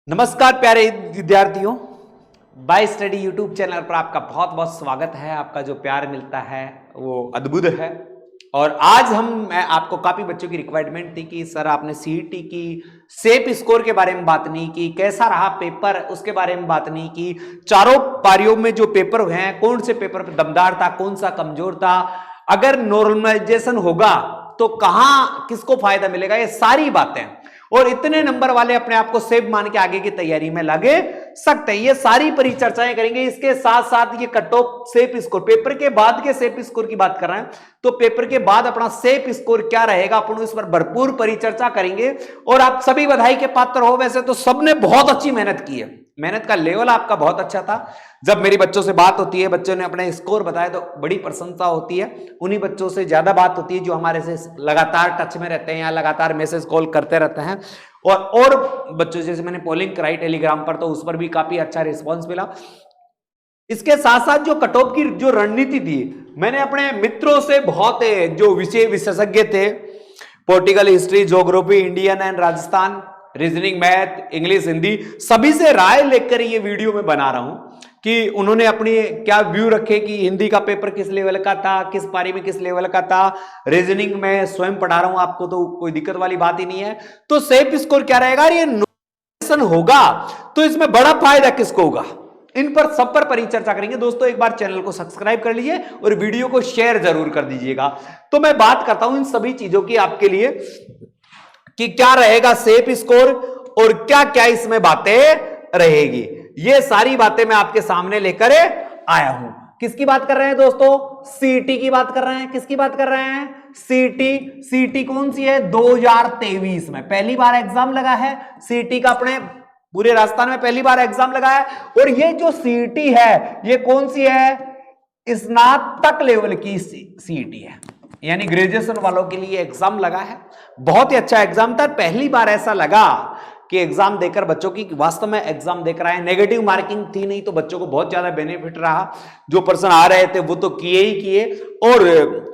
नमस्कार प्यारे विद्यार्थियों, बाय स्टडी यूट्यूब चैनल पर आपका बहुत बहुत स्वागत है। आपका जो प्यार मिलता है वो अद्भुत है। और आज मैं आपको काफी बच्चों की रिक्वायरमेंट थी कि सर आपने सीईटी की सेप स्कोर के बारे में बात नहीं की, कैसा रहा पेपर उसके बारे में बात नहीं की, चारों पारियों में जो पेपर हैं कौन से पेपर पे दमदार था, कौन सा कमजोर था, अगर नॉर्मलाइजेशन होगा तो कहां किसको फायदा मिलेगा, ये सारी बातें। और इतने नंबर वाले अपने आप को सेफ मान के आगे की तैयारी में लगे सकते हैं, ये सारी परिचर्चाएं करेंगे। इसके साथ साथ ये cut off safe score, paper के बाद के सेफ स्कोर की बात कर रहे हैं, तो पेपर के बाद अपना सेफ स्कोर क्या रहेगा अपन इस पर भरपूर परिचर्चा करेंगे। और आप सभी बधाई के पात्र हो। वैसे तो सबने बहुत अच्छी मेहनत की है, मेहनत का लेवल आपका बहुत अच्छा था। जब मेरी बच्चों से बात होती है, बच्चों ने अपने स्कोर बताए तो बड़ी प्रशंसा होती है। उन्हीं बच्चों से ज्यादा बात होती है जो हमारे से लगातार टच में रहते हैं या लगातार मैसेज कॉल करते रहते हैं। और बच्चों जैसे मैंने पोलिंग कराई टेलीग्राम पर, तो उस पर भी काफी अच्छा रिस्पॉन्स मिला। इसके साथ साथ जो कट ऑफ की जो रणनीति थी, मैंने अपने मित्रों से बहुत जो विषय विशेषज्ञ थे, political history, geography, Indian and Rajasthan, reasoning, math, English, Hindi, सभी से राय लेकर ये वीडियो में बना रहा हूं कि उन्होंने अपनी क्या व्यू रखे कि हिंदी का पेपर किस लेवल का था, किस पारी में किस लेवल का था। रीजनिंग में स्वयं पढ़ा रहा हूं आपको, तो कोई दिक्कत वाली बात ही नहीं है। तो सेफ स्कोर क्या रहेगा, ये नोटिफिकेशन होगा तो इसमें बड़ा फायदा किसको होगा, इन पर सब पर परिचर्चा करेंगे। दोस्तों एक बार चैनल को सब्सक्राइब कर लीजिए और वीडियो को शेयर जरूर कर दीजिएगा। तो मैं बात करता हूं इन सभी चीजों की आपके लिए कि क्या रहेगा सेफ स्कोर और क्या क्या इसमें बातें रहेगी। ये सारी बातें मैं आपके सामने लेकर आया हूं। किसकी बात कर रहे हैं दोस्तों? सीईटी की बात कर रहे हैं। किसकी बात कर रहे हैं? सीईटी। सीईटी कौन सी है? 2023 में पहली बार एग्जाम लगा है सीईटी का, अपने पूरे राजस्थान में पहली बार एग्जाम लगा है। और ये जो सीईटी है ये कौन सी है? स्नातक लेवल की सीईटी है, यानी ग्रेजुएशन वालों के लिए एग्जाम लगा है। बहुत ही अच्छा एग्जाम था। पहली बार ऐसा लगा कि एग्जाम देकर बच्चों की वास्तव में एग्जाम देकर आए। नेगेटिव मार्किंग थी नहीं, तो बच्चों को बहुत ज्यादा बेनिफिट रहा। जो पर्सन आ रहे थे वो तो किए ही किए और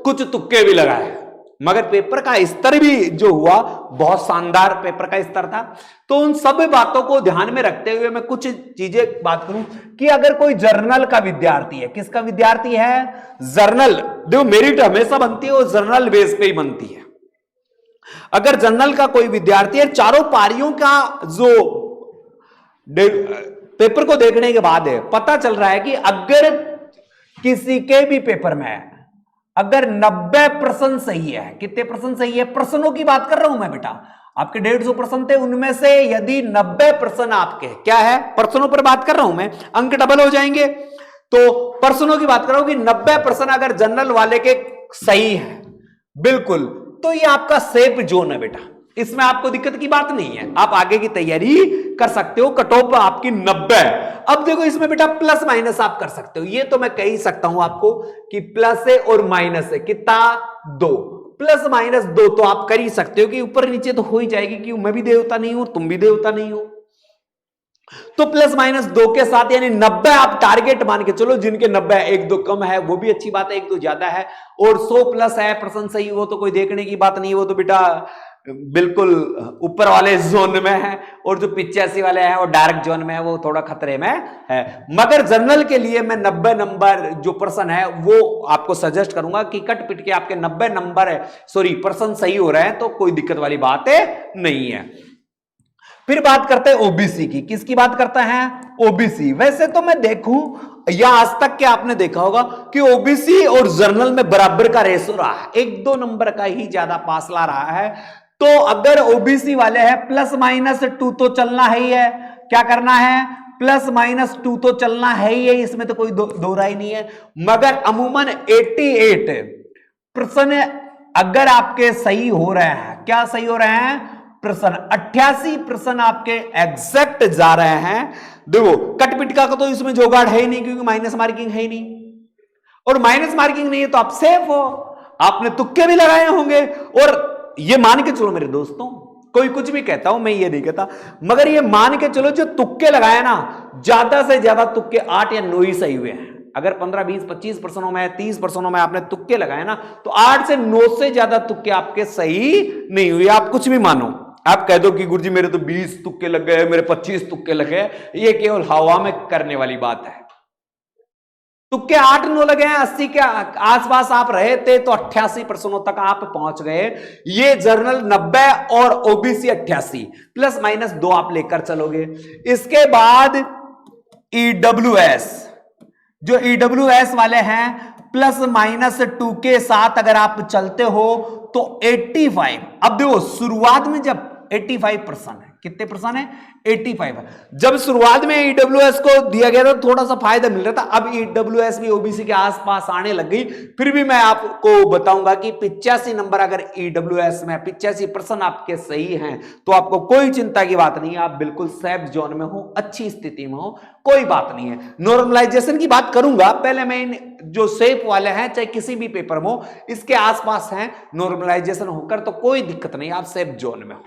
कुछ तुक्के भी लगाए, मगर पेपर का स्तर भी जो हुआ बहुत शानदार पेपर का स्तर था। तो उन सब बातों को ध्यान में रखते हुए मैं कुछ चीजें बात करूं कि अगर कोई जर्नल का विद्यार्थी है, किसका विद्यार्थी है? जर्नल। देखो मेरिट हमेशा बनती है वो जर्नल बेस पे ही बनती है। अगर जर्नल का कोई विद्यार्थी है, चारों पारियों का जो पेपर को देखने के बाद है पता चल रहा है कि अगर किसी के भी पेपर में अगर 90% सही है, कितने परसेंट सही है? प्रश्नों की बात कर रहा हूं मैं बेटा, आपके 150 प्रश्न थे, उनमें से यदि 90% आपके क्या है, प्रश्नों पर बात कर रहा हूं मैं, अंक डबल हो जाएंगे। तो प्रश्नों की बात कर रहा हूं कि 90% अगर जनरल वाले के सही है बिल्कुल, तो ये आपका सेफ जोन है बेटा, इसमें आपको दिक्कत की बात नहीं है, आप आगे की तैयारी कर सकते हो। कट ऑफ आपकी 90। अब देखो इसमें बेटा प्लस माइनस आप कर सकते हो, ये तो मैं कह ही सकता हूं आपको कि प्लस है और माइनस है, कितना? 2, प्लस माइनस 2 तो आप कर ही सकते हो कि ऊपर नीचे तो हो ही जाएगी, कि मैं भी देवता नहीं हूं तुम भी देवता नहीं हो। तो प्लस माइनस 2 के साथ यानी 90 आप टारगेट मान के चलो। जिनके 90 एक दो कम है वो भी अच्छी बात है, एक दो ज्यादा है, और 100 प्लस है प्रश्न सही, वो तो कोई देखने की बात नहीं, वो तो बेटा बिल्कुल ऊपर वाले जोन में है। और जो 85 वाले हैं वो डार्क जोन में है, वो थोड़ा खतरे में है। मगर जर्नल के लिए मैं 90 नंबर जो पर्सन है वो आपको सजेस्ट करूंगा कि कट पिट के आपके 90 नंबर है, सॉरी पर्सन सही हो रहे हैं, तो कोई दिक्कत वाली बात नहीं है। फिर बात करते हैं ओबीसी की। किसकी बात करते हैं? ओबीसी। वैसे तो मैं देखूं या आज तक के आपने देखा होगा कि ओबीसी और जर्नल में बराबर का रेशो रहा है, 1-2 नंबर का ही ज्यादा फासला रहा है। तो अगर ओबीसी वाले हैं प्लस माइनस 2 तो चलना ही है। क्या करना है? प्लस माइनस 2 तो चलना है ही है, इसमें तो कोई दो राय नहीं है। मगर अमूमन 88% अगर आपके सही हो रहे हैं, क्या सही हो रहे हैं? प्रश्न 88% आपके एग्जैक्ट जा रहे हैं। देखो कट पिटका का तो इसमें जोगाड़ है ही नहीं, क्योंकि माइनस मार्किंग है ही नहीं, और माइनस मार्किंग नहीं है तो आप सेफ हो। आपने तुक्के भी लगाए होंगे, और ये मान के चलो मेरे दोस्तों, कोई कुछ भी कहता हूं मैं ये नहीं कहता, मगर ये मान के चलो जो तुक्के लगाए ना, ज्यादा से ज्यादा तुक्के 8 या 9 ही सही हुए हैं। अगर 15, 20, 25 प्रश्नों में 30 प्रश्नों में आपने तुक्के लगाए ना, तो 8 से 9 से ज्यादा तुक्के आपके सही नहीं हुए, आप कुछ भी मानो। आप कह दो कि गुरुजी मेरे तो 20 तुक्के लग गए, मेरे 25 तुक्के लग गए, ये केवल हवा में करने वाली बात है। तुक्के 8-9 लगे हैं, 80 के आसपास आप रहे थे तो 88 प्रश्नों तक आप पहुंच गए। ये जर्नल 90 और ओबीसी 88 प्लस माइनस 2 आप लेकर चलोगे। इसके बाद ईडब्ल्यूएस, जो ईडब्ल्यूएस वाले हैं प्लस माइनस 2 के साथ अगर आप चलते हो तो 85। अब देखो शुरुआत में जब 85% है, कितने परसेंट है? 85 है। जब शुरुआत में ईडब्ल्यूएस को दिया गया था थोड़ा सा फायदा मिल रहा था, अब ईडब्ल्यूएस भी ओबीसी के आसपास आने लग गई। फिर भी मैं आपको बताऊंगा कि 85 नंबर अगर ईडब्ल्यूएस में 85% आपके सही हैं तो आपको कोई चिंता की बात नहीं है, आप बिल्कुल सेफ जोन में हो, अच्छी स्थिति में हो, कोई बात नहीं है। नॉर्मलाइजेशन की बात करूंगा, पहले मैं इन जो सेफ वाले हैं चाहे किसी भी पेपर में हो इसके आसपास हैं, नॉर्मलाइजेशन होकर तो कोई दिक्कत नहीं, आप सेफ जोन में हो।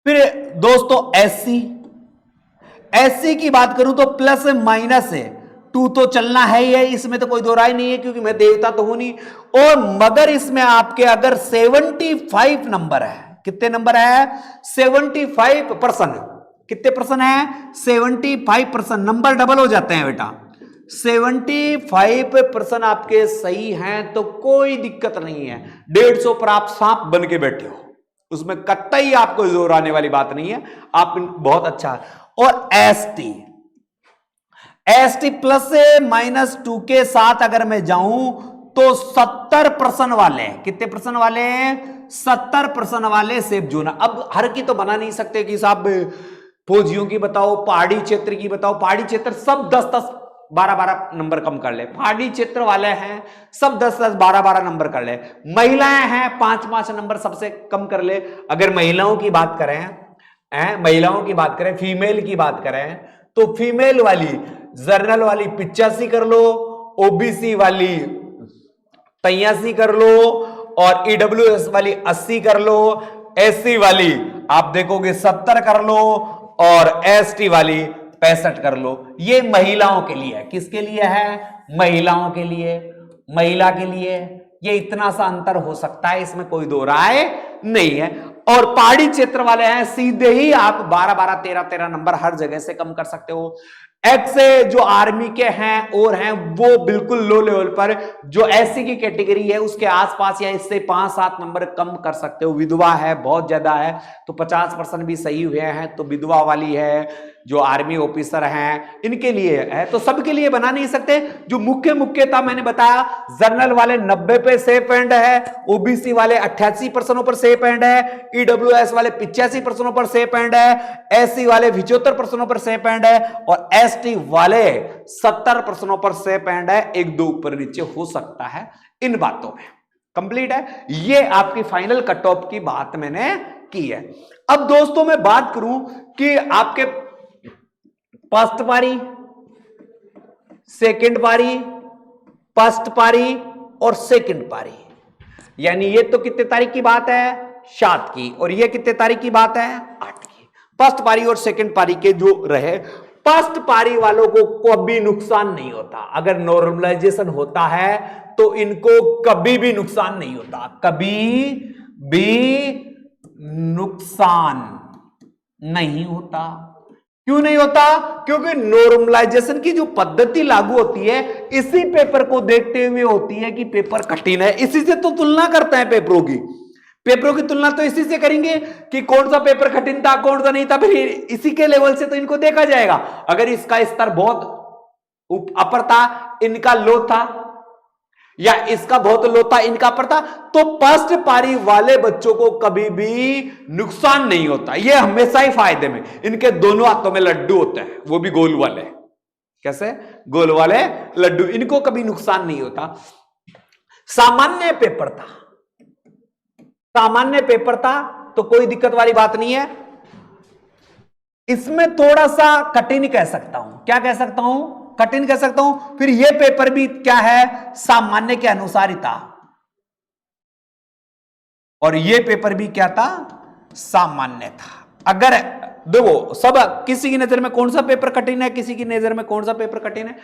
फिर दोस्तों एससी की बात करूं तो प्लस माइनस है 2 तो चलना है ही है, इसमें तो कोई दो राय नहीं है क्योंकि मैं देवता तो हूं नहीं। और मगर इसमें आपके अगर 75 नंबर है, कितने नंबर है? 75%। कितने परसेंट है? 75%। नंबर डबल हो जाते हैं बेटा। 75% आपके सही हैं तो कोई दिक्कत नहीं है, 150 पर आप सांप बन के बैठे हो, उसमें कतई आपको जोर आने वाली बात नहीं है, आप बहुत अच्छा है। और एसटी प्लस से माइनस 2 के साथ अगर मैं जाऊं तो 70% वाले, कितने परसेंट वाले? 70% वाले सेफ जोन। अब हर की तो बना नहीं सकते कि साहब फौजियों की बताओ, पहाड़ी क्षेत्र की बताओ, पहाड़ी क्षेत्र सब 10-10 12-12 नंबर कम कर ले, पहाड़ी क्षेत्र वाले हैं सब 10-10 12-12 नंबर कर ले, महिलाएं हैं 5-5 नंबर सबसे कम कर ले। अगर महिलाओं की बात करें, महिलाओं की बात करें, फीमेल की बात करें तो फीमेल वाली जर्नल वाली 85 कर लो, ओबीसी वाली 83 कर लो और ईडब्ल्यूएस वाली 80 कर लो, एससी वाली आप देखोगे 70 कर लो और एसटी वाली 65 कर लो। ये महिलाओं के लिए है। किसके लिए है? महिलाओं के लिए, महिला के लिए ये इतना सा अंतर हो सकता है, इसमें कोई दो राय नहीं है। और पहाड़ी क्षेत्र वाले हैं सीधे ही आप 12-12 13-13 नंबर हर जगह से कम कर सकते हो। एक्स जो आर्मी के हैं और हैं वो बिल्कुल लो लेवल पर, जो एससी की कैटेगरी है उसके आसपास या इससे 5-7 नंबर कम कर सकते हो। विधवा है बहुत ज्यादा है तो 50% भी सही हुए हैं, तो विधवा वाली है, जो आर्मी ऑफिसर हैं इनके लिए है, तो सबके लिए बना नहीं सकते। जो मुख्यता मैंने बताया, जर्नल वाले 90 पे सेफ एंड है, ओबीसी वाले 88% पर सेफ एंड है, ईडब्ल्यूएस वाले 85% पर सेफ एंड है, एससी वाले 75% पर सेफ एंड है और एसटी वाले 70% पर सेफ एंड है। 1-2 ऊपर नीचे हो सकता है, इन बातों में कंप्लीट है। ये आपकी फाइनल कट ऑफ की बात मैंने की है। अब दोस्तों मैं बात करूं कि आपके फर्स्ट पारी, सेकंड पारी, फर्स्ट पारी और सेकंड पारी, यानी ये तो कितने तारीख की बात है? 7 की, और ये कितने तारीख की बात है? 8 की। फर्स्ट पारी और सेकंड पारी के जो रहे, फर्स्ट पारी वालों को कभी नुकसान नहीं होता। अगर नॉर्मलाइजेशन होता है तो इनको कभी भी नुकसान नहीं होता, कभी भी नुकसान नहीं होता। क्यों नहीं होता? क्योंकि नॉर्मलाइजेशन की जो पद्धति लागू होती है इसी पेपर को देखते हुए होती है कि पेपर कठिन है, इसी से तो तुलना करते हैं पेपरों की तुलना तो इसी से करेंगे कि कौन सा पेपर कठिन था कौन सा नहीं था, फिर इसी के लेवल से तो इनको देखा जाएगा। अगर इसका स्तर बहुत अपर था इनका लो था, या इसका बहुत लो था इनका अपर था, तो फर्स्ट पारी वाले बच्चों को कभी भी नुकसान नहीं होता, ये हमेशा ही फायदे में। इनके दोनों हाथों में लड्डू होते हैं, वो भी गोल वाले। कैसे? गोल वाले लड्डू, इनको कभी नुकसान नहीं होता। सामान्य पेपर था तो कोई दिक्कत वाली बात नहीं है। इसमें थोड़ा सा कठिन कह सकता हूं, क्या कह सकता हूं? कठिन कह सकता हूं। फिर यह पेपर भी क्या है? सामान्य के अनुसार ही था, और यह पेपर भी क्या था? सामान्य था। अगर देखो सब किसी की नजर में कौन सा पेपर कठिन है, किसी की नजर में कौन सा पेपर कठिन है,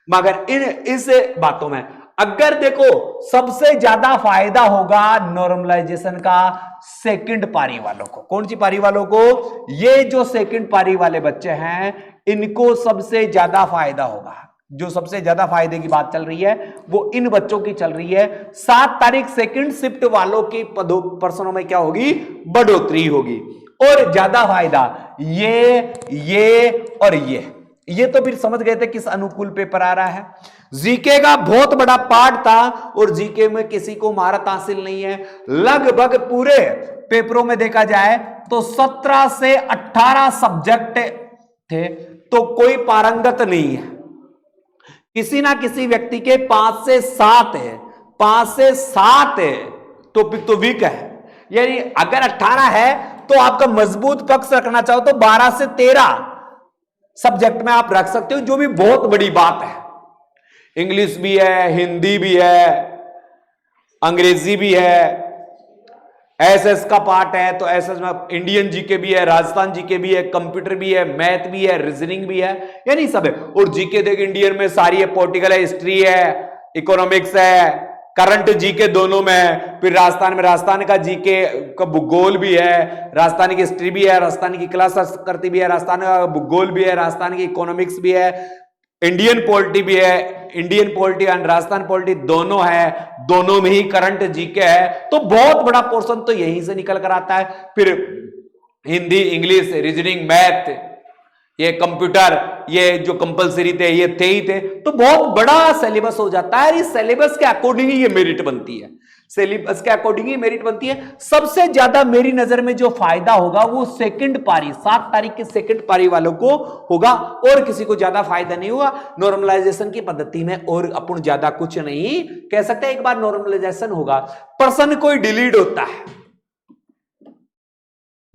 मगर इस बातों में अगर देखो सबसे ज्यादा फायदा होगा नॉर्मलाइजेशन का सेकंड पारी वालों को। कौन सी पारी वालों को? ये जो सेकंड पारी वाले बच्चे हैं इनको सबसे ज्यादा फायदा होगा। जो सबसे ज्यादा फायदे की बात चल रही है वो इन बच्चों की चल रही है। 7 तारीख सेकंड शिफ्ट वालों की पर्सनों में क्या होगी? बढ़ोतरी होगी। और ज्यादा फायदा ये और ये तो फिर समझ गए थे किस अनुकूल पेपर आ रहा है। जीके का बहुत बड़ा पार्ट था और जीके में किसी को महारत हासिल नहीं है। लगभग पूरे पेपरों में देखा जाए तो 17 से 18 सब्जेक्ट थे, तो कोई पारंगत नहीं है। किसी ना किसी व्यक्ति के 5 से 7 है, 5 से 7 है तो वीक है। यानी अगर 18 है तो आपका मजबूत पक्ष रखना चाहो तो 12 से 13 सब्जेक्ट में आप रख सकते हो, जो भी बहुत बड़ी बात है। इंग्लिश भी है, हिंदी भी है, अंग्रेजी भी है, एसएस का पार्ट है तो एसएस में इंडियन जीके भी है, राजस्थान जीके भी है, कंप्यूटर भी है, मैथ भी है, रीजनिंग भी है, यानी सब है। और जीके देख इंडियन में सारी है, पॉलिटिकल है, हिस्ट्री है, इकोनॉमिक्स है, करंट जीके दोनों में है। फिर राजस्थान में राजस्थान का जीके का भूगोल भी है, राजस्थान की हिस्ट्री भी है, राजस्थान की कला संस्कृति भी है, राजस्थान का भूगोल भी है, राजस्थान की इकोनॉमिक्स भी है, इंडियन पॉलिटी भी है, Indian polity and Rajasthan polity दोनों है, दोनों में ही करंट जीके है। तो बहुत बड़ा पोर्शन तो यहीं से निकल कर आता है। फिर हिंदी, इंग्लिश, रीजनिंग, मैथ, ये कंप्यूटर, ये जो कंपलसरी थे ये थे ही थे, तो बहुत बड़ा सिलेबस हो जाता है। इस सिलेबस के अकॉर्डिंग ही ये मेरिट बनती है, सिलेबस के अकॉर्डिंग ही मेरिट बनती है। सबसे ज्यादा मेरी नजर में जो फायदा होगा वो सेकंड पारी 7 तारीख के सेकंड पारी वालों को होगा, और किसी को ज्यादा फायदा नहीं होगा नॉर्मलाइजेशन की पद्धति में। और अपन ज्यादा कुछ नहीं कह सकते। एक बार नॉर्मलाइजेशन होगा, पर्सन कोई डिलीट होता है,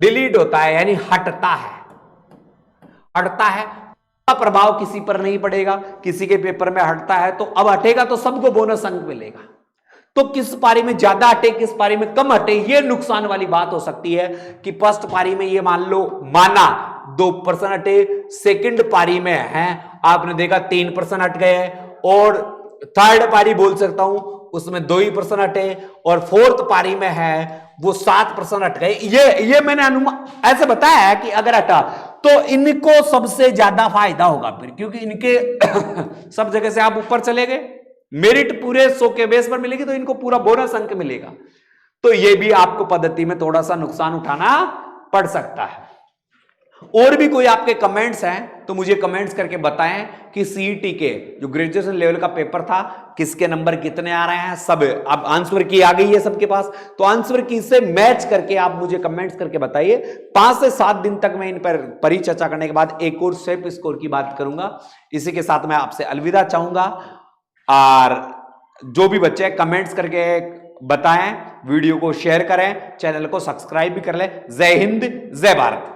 डिलीट होता है यानी हटता है, हटता है, प्रभाव किसी पर नहीं पड़ेगा। किसी के पेपर में हटता है तो अब हटेगा तो सबको बोनस अंक मिलेगा। तो किस पारी में ज्यादा हटे, किस पारी में कम हटे, ये नुकसान वाली बात हो सकती है कि फर्स्ट पारी में ये मान लो माना 2% हटे, सेकंड पारी में है आपने देखा 3% हट गए, और थर्ड पारी बोल सकता हूं उसमें 2% हटे, और फोर्थ पारी में है वो 7% हट गए। ये मैंने अनुमान ऐसे बताया है कि अगर हटा तो इनको सबसे ज्यादा फायदा होगा फिर, क्योंकि इनके सब जगह से आप ऊपर चले गए, मेरिट पूरे 100 के बेस पर मिलेगी तो इनको पूरा बोनस अंक मिलेगा। तो ये भी आपको पद्धति में थोड़ा सा नुकसान उठाना पड़ सकता है। और भी कोई आपके कमेंट्स हैं तो मुझे कमेंट्स करके बताएं कि सीईटी के जो ग्रेजुएशन लेवल का पेपर था किसके नंबर कितने आ रहे हैं। सब अब आंसर की आ गई है सबके पास, तो आंसर की से मैच करके आप मुझे कमेंट्स करके बताइए। 5 से 7 दिन तक मैं इन पर परिचर्चा करने के बाद एक और सेफ स्कोर की बात करूंगा। इसी के साथ मैं आपसे अलविदा चाहूंगा, और जो भी बच्चे कमेंट्स करके बताएं, वीडियो को शेयर करें, चैनल को सब्सक्राइब भी कर लें। जय हिंद, जय भारत।